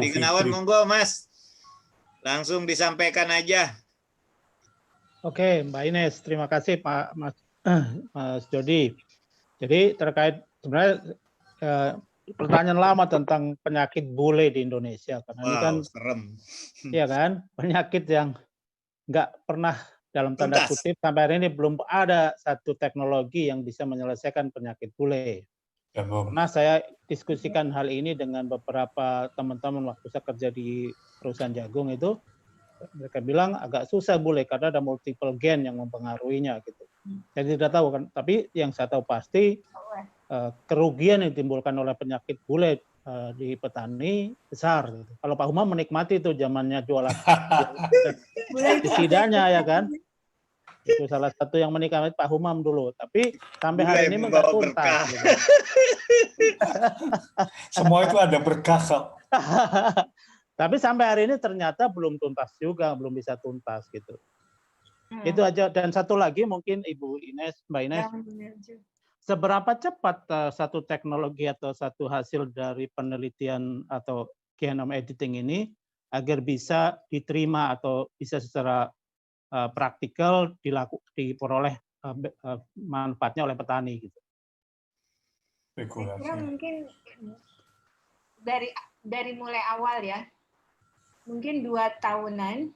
Adi Gunawan, monggo Mas. Langsung disampaikan aja. Oke, Mbak Ines, terima kasih Pak Mas Jody. Jadi terkait sebenarnya pertanyaan lama tentang penyakit bule di Indonesia karena ini kan serem. ya kan penyakit yang nggak pernah dalam tanda kutip sampai hari ini belum ada satu teknologi yang bisa menyelesaikan penyakit bule. Nah, saya diskusikan hal ini dengan beberapa teman-teman waktu saya kerja di perusahaan jagung itu, mereka bilang agak susah bule karena ada multiple gen yang mempengaruhinya gitu. Saya tidak tahu kan, tapi yang saya tahu pasti kerugian yang ditimbulkan oleh penyakit bule di petani besar. Gitu. Kalau Pak Humam menikmati itu zamannya jualan setidaknya ya kan. Itu salah satu yang menikmati Pak Humam dulu. Tapi sampai hari ini nggak tuntas. Gitu. Semua itu ada berkah kok. Tapi sampai hari ini ternyata belum tuntas juga, belum bisa tuntas gitu. Itu aja. Dan satu lagi mungkin Ibu Ines, Mbak Ines, seberapa cepat satu teknologi atau satu hasil dari penelitian atau genome editing ini agar bisa diterima atau bisa secara praktikal diperoleh manfaatnya oleh petani gitu. Saya kira mungkin dari mulai awal ya, mungkin 2 tahunan,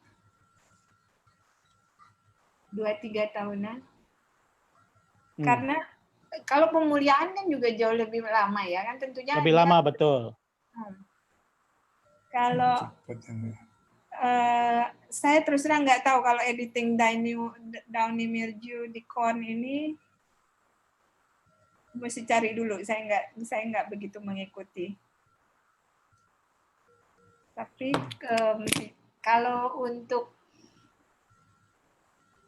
2-3 tahunan, karena kalau pemuliaan kan juga jauh lebih lama ya kan tentunya. Lebih lama betul. Kalau saya terus terang nggak tahu kalau editing downy mildew di corn ini mesti cari dulu. Saya nggak begitu mengikuti. Tapi kalau untuk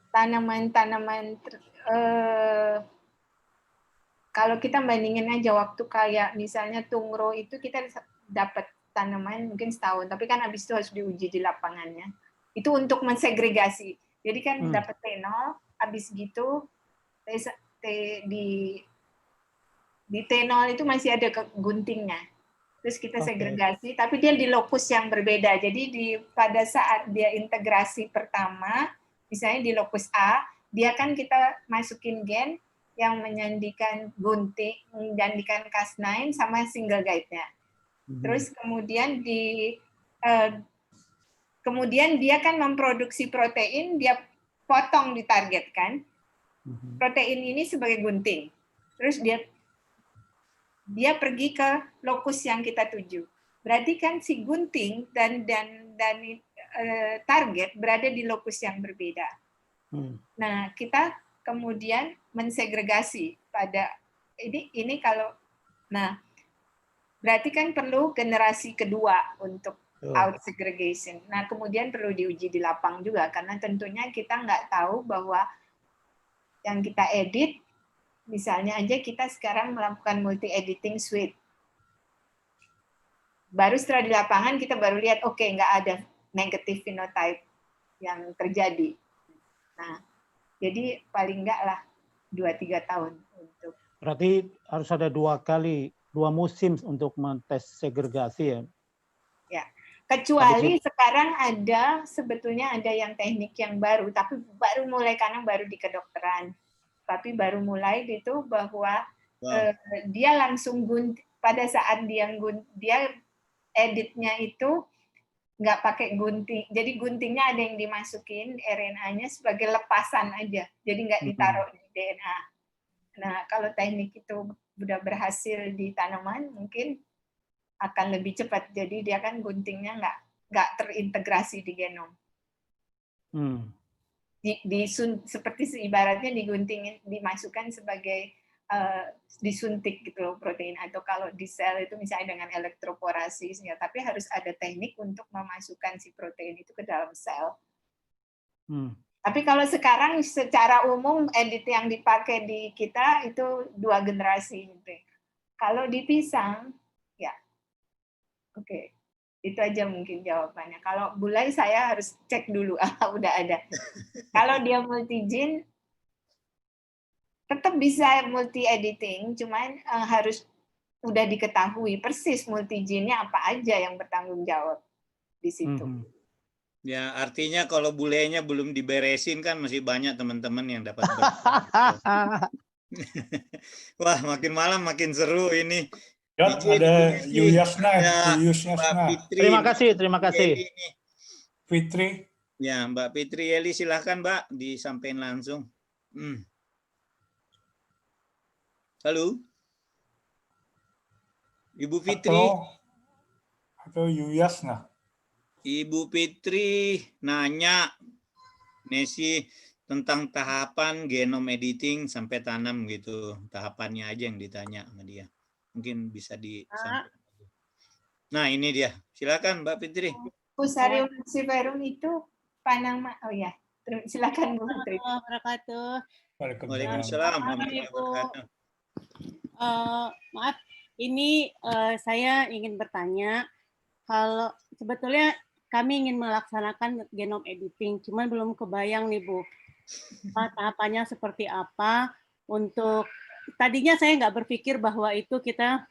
tanaman-tanaman kalau kita bandingin aja waktu kayak misalnya tungro itu kita dapat tanaman mungkin setahun, tapi kan habis itu harus diuji di lapangannya. Itu untuk mensegregasi. Jadi kan dapat tenol, habis gitu di tenol itu masih ada guntingnya. Terus kita segregasi, tapi dia di lokus yang berbeda. Jadi pada saat dia integrasi pertama, misalnya di lokus A, dia kan kita masukin gen yang menyandikan gunting, menjandikan Cas9 sama single guide-nya. Terus kemudian kemudian dia kan memproduksi protein, dia potong ditargetkan. Protein ini sebagai gunting. Terus dia pergi ke lokus yang kita tuju. Berarti kan si gunting dan target berada di lokus yang berbeda. Nah, kita kemudian mensegregasi pada ini kalau berarti kan perlu generasi kedua untuk out segregation. Nah, kemudian perlu diuji di lapang juga karena tentunya kita nggak tahu bahwa yang kita edit, misalnya aja kita sekarang melakukan multi editing suite. Baru setelah di lapangan kita baru lihat nggak ada negative phenotype yang terjadi. Nah, jadi paling nggak lah 2-3 tahun untuk. Berarti harus ada 2 musim untuk mentes segregasi ya? Ya, kecuali sekarang sebetulnya ada yang teknik yang baru, tapi baru mulai karena baru di kedokteran. Tapi baru mulai itu bahwa dia langsung pada saat dia editnya itu nggak pakai gunting. Jadi guntingnya ada yang dimasukin RNA-nya sebagai lepasan aja. Jadi nggak ditaruh di DNA. Nah, kalau teknik itu sudah berhasil di tanaman, mungkin akan lebih cepat. Jadi dia kan guntingnya nggak terintegrasi di genom. Seperti ibaratnya diguntingin, dimasukkan sebagai disuntik gitu loh protein. Atau kalau di sel itu misalnya dengan elektroporasi, tapi harus ada teknik untuk memasukkan si protein itu ke dalam sel. Tapi kalau sekarang secara umum edit yang dipakai di kita itu 2 generasi. Kalau di pisang, ya oke. Itu aja mungkin jawabannya. Kalau bulai saya harus cek dulu, udah ada. Kalau dia multigene, tetap bisa multi editing, cuman harus udah diketahui persis multigene-nya apa aja yang bertanggung jawab di situ. Ya, artinya kalau bulenya belum diberesin kan masih banyak teman-teman yang dapat Wah, makin malam makin seru ini. Ya, ada Yuyasna, Mbak Fitri. Terima kasih. Fitri. Ya, Mbak Fitri Eli, silahkan Mbak disampaikan langsung. Halo, Ibu Fitri. Atau Yuyasna. Ibu Fitri nanya, Nesi, tentang tahapan genome editing sampai tanam gitu. Tahapannya aja yang ditanya sama dia. Mungkin bisa disampaikan. Nah, ini dia. Silakan Mbak Fitri. Fusarium falciparum itu panama. Oh ya, silakan Bu Fitri. Waalaikumsalam. Maaf, ini saya ingin bertanya, kalau sebetulnya kami ingin melaksanakan genome editing, cuman belum kebayang nih Bu, tahapannya seperti apa. Untuk tadinya saya nggak berpikir bahwa itu kita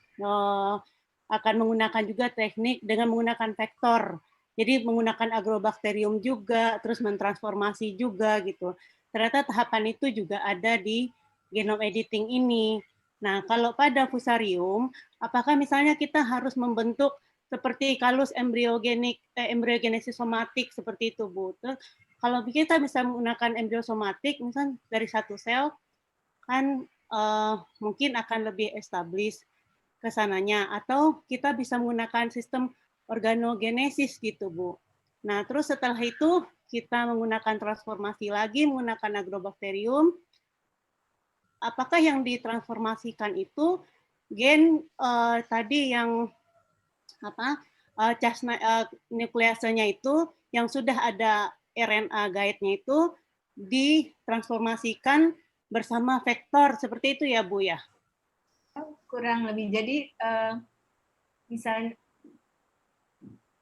akan menggunakan juga teknik dengan menggunakan vektor. Jadi menggunakan agrobakterium juga, terus mentransformasi juga gitu. Ternyata tahapan itu juga ada di genome editing ini. Nah, kalau pada fusarium, apakah misalnya kita harus membentuk seperti kalus embryogenesis somatik seperti itu, Bu? Terus, kalau kita bisa menggunakan embrio somatik, misalnya dari satu sel, kan mungkin akan lebih established ke sananya. Atau kita bisa menggunakan sistem organogenesis gitu, Bu. Nah, terus setelah itu kita menggunakan transformasi lagi, menggunakan agrobakterium. Apakah yang ditransformasikan itu gen tadi yang nukleasenya itu yang sudah ada RNA guide-nya itu ditransformasikan bersama vektor seperti itu ya, Bu ya? Kurang lebih. Jadi misalnya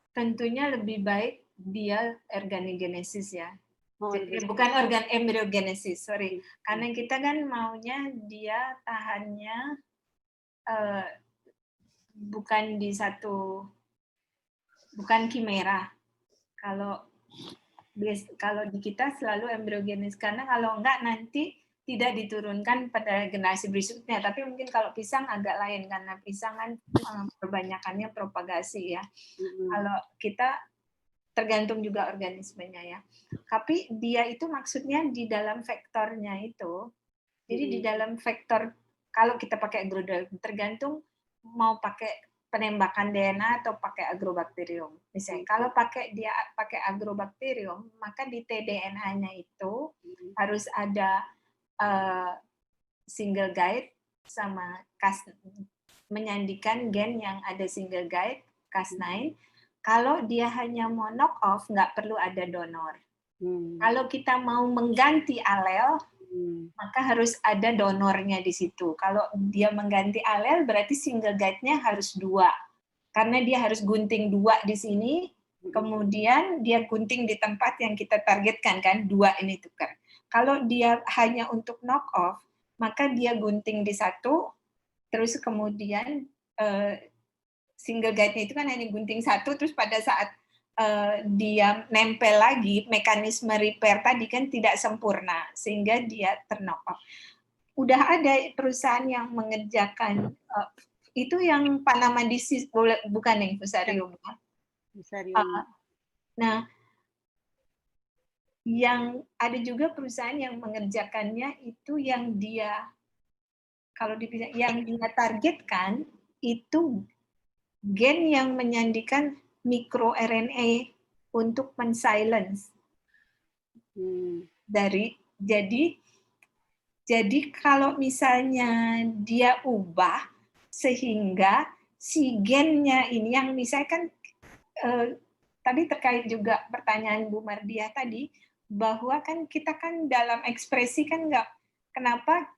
tentunya lebih baik dia organogenesis ya. Jadi bukan embryogenesis, sorry. Karena kita kan maunya dia tahannya bukan di satu, bukan kimera. Kalau di kita selalu embryogenesis, karena kalau enggak nanti tidak diturunkan pada generasi berikutnya. Tapi mungkin kalau pisang agak lain, karena pisang kan perbanyakannya propagasi ya. Kalau kita tergantung juga organismenya ya. Tapi dia itu maksudnya di dalam vektornya itu. Jadi di dalam vektor, kalau kita pakai agrobakterium, tergantung mau pakai penembakan DNA atau pakai agrobakterium. Misalnya kalau pakai agrobakterium, maka di tDNA-nya itu harus ada single guide sama menyandikan gen yang ada single guide Cas9. Kalau dia hanya mau knock off, nggak perlu ada donor. Kalau kita mau mengganti alel, maka harus ada donornya di situ. Kalau dia mengganti alel, berarti single guide-nya harus 2. Karena dia harus gunting 2 di sini, kemudian dia gunting di tempat yang kita targetkan, kan 2 ini tukar. Kalau dia hanya untuk knock off, maka dia gunting di 1, terus kemudian single guide-nya itu kan hanya gunting 1, terus pada saat dia nempel lagi, mekanisme repair tadi kan tidak sempurna, sehingga dia terknock off. Udah ada perusahaan yang mengerjakan itu yang Panama disease, bukan yang fusarium. Nah, yang ada juga perusahaan yang mengerjakannya itu yang dia, kalau yang dia targetkan itu gen yang menyandikan microRNA untuk men-silence dari, jadi kalau misalnya dia ubah sehingga si gennya ini yang misalnya kan tadi terkait juga pertanyaan Bu Mardiah tadi, bahwa kan kita kan dalam ekspresi kan nggak, kenapa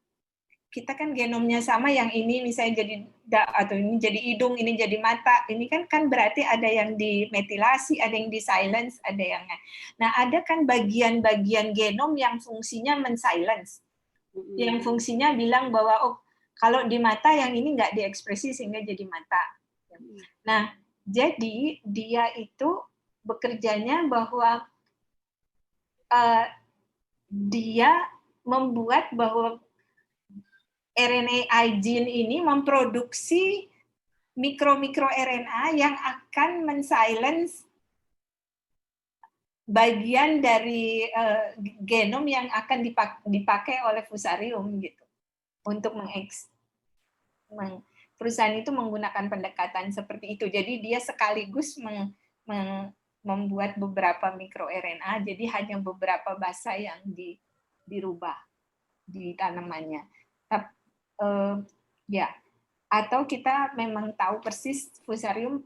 kita kan genomnya sama, yang ini misalnya jadi atau ini jadi hidung, ini jadi mata, ini kan berarti ada yang dimetilasi, ada yang di silence, ada yang. Nah, ada kan bagian-bagian genom yang fungsinya men-silence. Yang fungsinya bilang bahwa Kalau di mata yang ini nggak diekspresi sehingga jadi mata. Nah, jadi dia itu bekerjanya bahwa dia membuat bahwa RNA gene ini memproduksi mikro-mikro RNA yang akan men-silence bagian dari genom yang akan dipakai oleh fusarium gitu untuk perusahaan itu menggunakan pendekatan seperti itu. Jadi dia sekaligus membuat beberapa mikro RNA, jadi hanya beberapa basa yang dirubah di tanamannya. Ya, atau kita memang tahu persis fusarium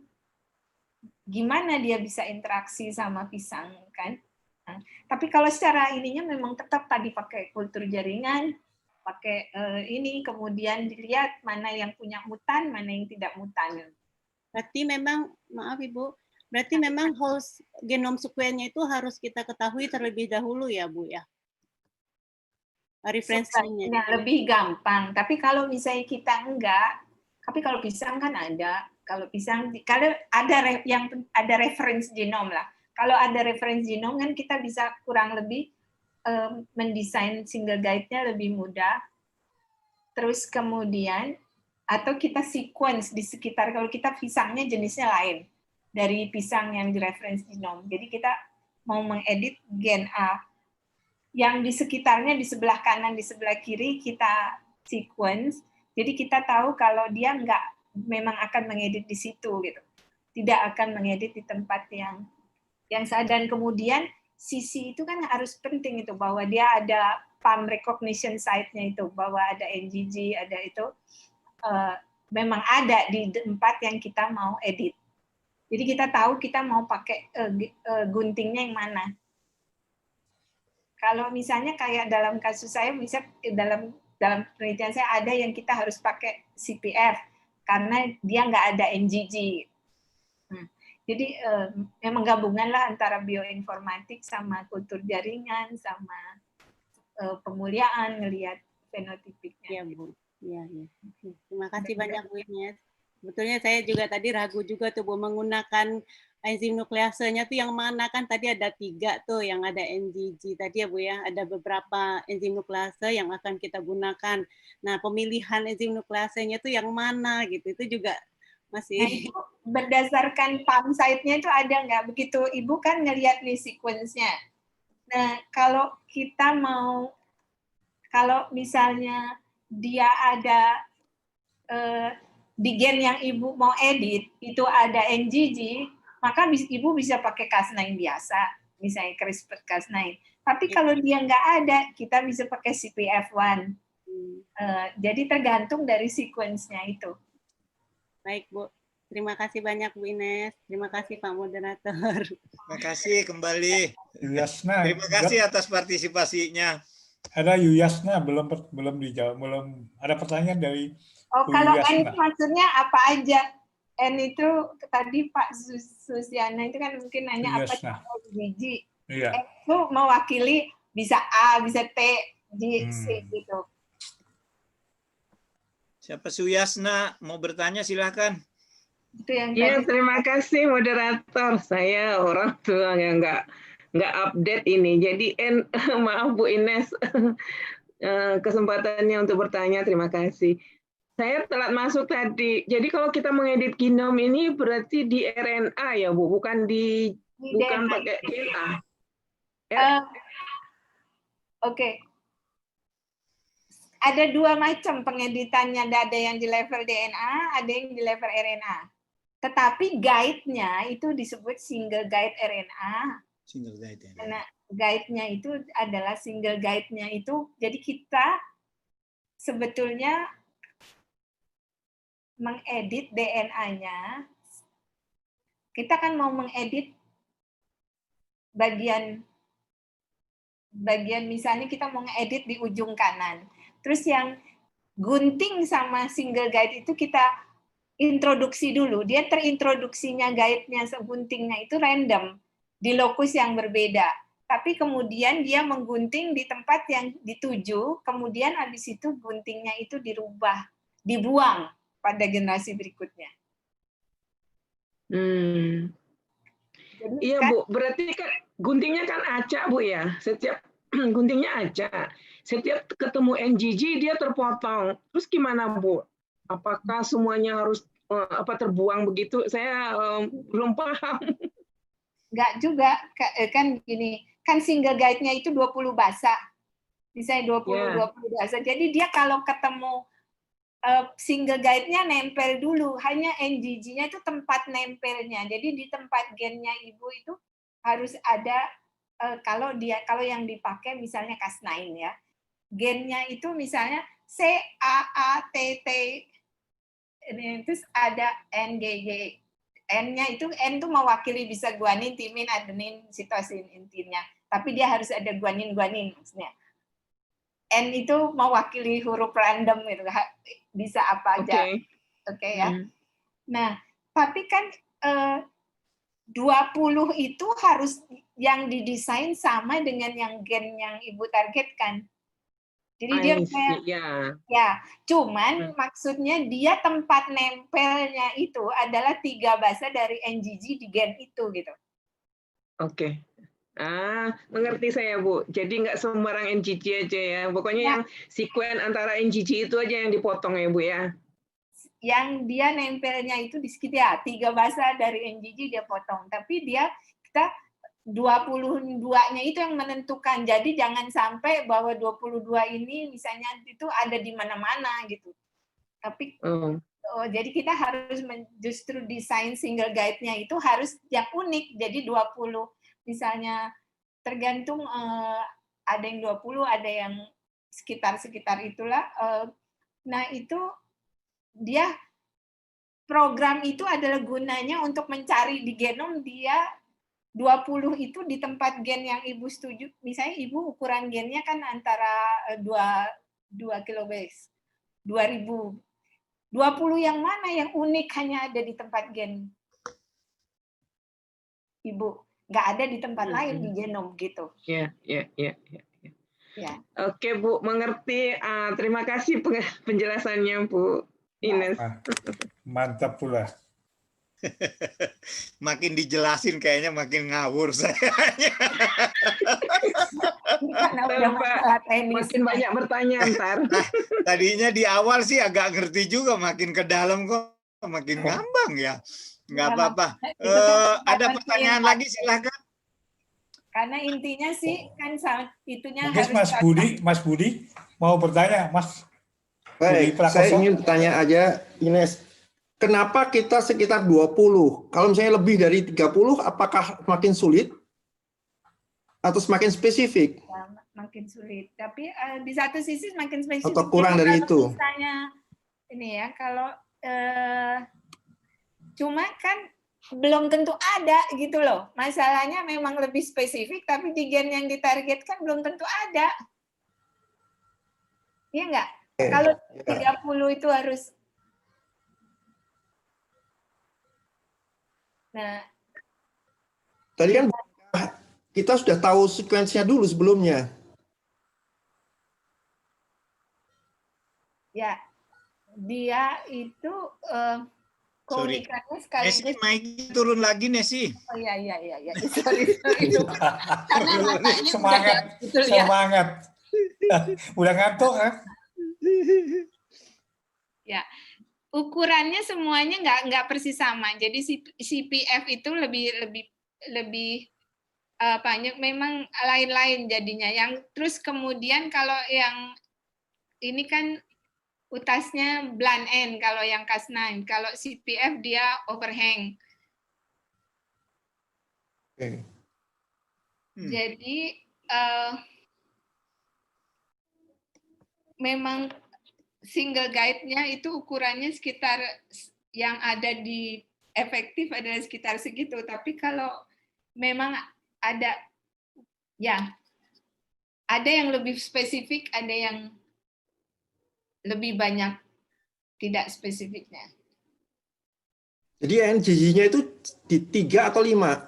gimana dia bisa interaksi sama pisang kan. Nah, tapi kalau secara ininya memang tetap tadi pakai kultur jaringan, pakai ini, kemudian dilihat mana yang punya mutan, mana yang tidak mutan. Berarti memang, maaf Ibu, berarti memang whole genome sequence-nya itu harus kita ketahui terlebih dahulu ya Bu ya? Referensinya. Lebih gampang, tapi kalau misalnya kita enggak, tapi kalau pisang kan ada, kalau pisang, kalau ada reference genome lah. Kalau ada reference genome kan kita bisa kurang lebih mendesain single guide-nya lebih mudah. Terus kemudian, atau kita sequence di sekitar, kalau kita pisangnya jenisnya lain dari pisang yang di reference genome. Jadi kita mau mengedit gen A, yang di sekitarnya di sebelah kanan, di sebelah kiri kita sequence. Jadi kita tahu kalau dia memang akan mengedit di situ gitu. Tidak akan mengedit di tempat yang salah. Dan kemudian sisi itu kan harus penting itu, bahwa dia ada palm recognition site-nya itu, bahwa ada NGG, ada itu memang ada di tempat yang kita mau edit. Jadi kita tahu kita mau pakai guntingnya yang mana. Kalau misalnya kayak dalam kasus saya, bisa dalam penelitian saya ada yang kita harus pakai CPF karena dia nggak ada NGG. Jadi memang gabungan lah antara bioinformatik sama kultur jaringan sama pemuliaan ngelihat fenotipiknya. Iya Bu. Iya. Terima kasih banyak Bu Ines. Sebetulnya saya juga tadi ragu juga tuh Bu, menggunakan enzim nukleasenya tuh yang mana, kan tadi ada 3 tuh yang ada NGG tadi ya Bu ya, ada beberapa enzim nuklease yang akan kita gunakan. Nah, pemilihan enzim nukleasenya tuh yang mana gitu, itu juga masih. Nah, itu berdasarkan palm site-nya itu ada nggak? Begitu Ibu kan ngelihat nih sequence-nya. Nah, kalau kita kalau misalnya dia ada di gen yang Ibu mau edit, itu ada NGG, maka Ibu bisa pakai Cas9 biasa, misalnya CRISPR-Cas9. Tapi kalau dia nggak ada, kita bisa pakai CPF1. Jadi tergantung dari sequence-nya itu. Baik Bu, terima kasih banyak Bu Ines, terima kasih Pak Moderator. Terima kasih kembali. Yuyasna, Terima kasih atas partisipasinya. ada Yuyasna belum dijawab, belum ada pertanyaan dari Kalau N Yuyasna. maksudnya apa aja? N itu tadi Pak Susiana itu kan mungkin nanya apa biji. Iya. N itu mewakili bisa A, bisa T, G, C gitu. Siapa Suyasna mau bertanya silahkan. Itu yang ya, terima kasih moderator. Saya orang tua yang nggak update ini. Jadi maaf Bu Ines, kesempatannya untuk bertanya. Terima kasih. Saya telat masuk tadi. Jadi kalau kita mengedit genom ini berarti di RNA ya Bu, bukan bukan pakai DNA. Oke. Ada 2 macam pengeditannya, ada yang di level DNA, ada yang di level RNA. Tetapi guide-nya itu disebut single guide RNA. Single guide RNA. Karena guide-nya itu adalah single guide-nya itu, jadi kita sebetulnya mengedit DNA-nya, kita kan mau mengedit bagian misalnya kita mau ngedit di ujung kanan. Terus yang gunting sama single guide itu kita introduksi dulu. Dia terintroduksinya guide-nya, guntingnya itu random di lokus yang berbeda. Tapi kemudian dia menggunting di tempat yang dituju, kemudian habis itu guntingnya itu dirubah dibuang pada generasi berikutnya. Jadi Iya kan, Bu, berarti kan guntingnya kan acak Bu ya. Setiap guntingnya acak. Setiap ketemu NGG dia terpotong. Terus gimana Bu? Apakah semuanya harus terbuang begitu? Saya belum paham. nggak juga, kan gini, kan single guide-nya itu 20 bahasa. Misalnya 20 bahasa. Jadi dia kalau ketemu single guide-nya nempel dulu, hanya NGG-nya itu tempat nempelnya. Jadi di tempat gennya ibu itu harus ada, kalau yang dipakai misalnya Cas9 ya, gennya itu misalnya CAATT, terus ada NGG. N-nya itu, N itu mewakili bisa guanin, timin, adenin, sitosin intinya. Tapi dia harus ada guanin maksudnya. N itu mewakili huruf random gitu, bisa apa aja. Oke ya. Nah, tapi kan 20 itu harus yang didesain sama dengan yang gen yang ibu targetkan. Jadi dia ya, cuman maksudnya dia tempat nempelnya itu adalah 3 bahasa dari NGG di gen itu gitu. Oke. Mengerti saya Bu. Jadi nggak sembarang NGG aja ya. Pokoknya yang sekuen antara NGG itu aja yang dipotong ya Bu ya. Yang dia nempelnya itu di sekitar 3 bahasa dari NGG dia potong. Tapi kita 22-nya itu yang menentukan. Jadi jangan sampai bahwa 22 ini misalnya itu ada di mana-mana gitu. Tapi jadi kita harus justru desain single guide-nya itu harus yang unik. Jadi 20 misalnya tergantung ada yang 20, ada yang sekitar itulah. Nah, itu dia program itu adalah gunanya untuk mencari di genom dia 20 itu di tempat gen yang ibu setuju. Misalnya ibu ukuran gennya kan antara 2 kilobase, 2000. 20 yang mana yang unik hanya ada di tempat gen ibu. Nggak ada di tempat lain di genom gitu. Iya. Oke Bu, mengerti. Terima kasih penjelasannya Bu Ines. Mantap pula. Makin dijelasin kayaknya makin ngawur saya. Makin banyak bertanya ntar. Tadinya di awal sih agak ngerti juga, makin ke dalam kok makin ngambang ya. Nggak apa-apa. Ada pertanyaan lagi silahkan. Karena intinya sih kan itunya mungkin harus Mas Budi mau bertanya, Mas. Baik, saya ingin bertanya aja, Ines. Kenapa kita sekitar 20? Kalau misalnya lebih dari 30, apakah makin sulit? Atau semakin spesifik? Ya, makin sulit. Tapi di satu sisi makin spesifik. Atau kurang dari itu? Misalnya, ini ya, kalau cuma kan belum tentu ada gitu loh. Masalahnya memang lebih spesifik, tapi di gen yang ditargetkan belum tentu ada. Iya nggak? Kalau 30 itu harus. Nah, tadi kan kita sudah tahu sekuensinya dulu sebelumnya. Ya, dia itu komunikasinya sekaligus. Nesi, mic turun lagi Nesi. Oh iya. Sorry. Karena matanya semangat. Udah ngantuk kan? Ya. Ukurannya semuanya nggak persis sama. Jadi CPF itu lebih banyak, memang lain-lain jadinya. Yang terus kemudian kalau yang ini kan utasnya blunt end kalau yang Cas9. Kalau CPF dia overhang. Jadi memang single guide-nya itu ukurannya sekitar yang ada di efektif adalah sekitar segitu. Tapi kalau memang ada yang lebih spesifik, ada yang lebih banyak tidak spesifiknya. Jadi NGG-nya itu di 3 atau 5?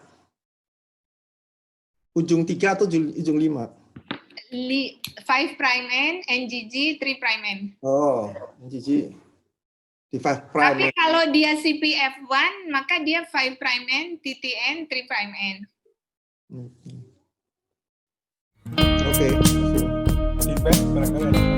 Ujung 3 atau ujung 5? 5' N, NGG, 3' N. Oh, NGG. di 5 Tapi prime. kalau dia CPF1, maka dia 5 prime N, TTN, 3 prime N. Oke. Di base barangkali ada.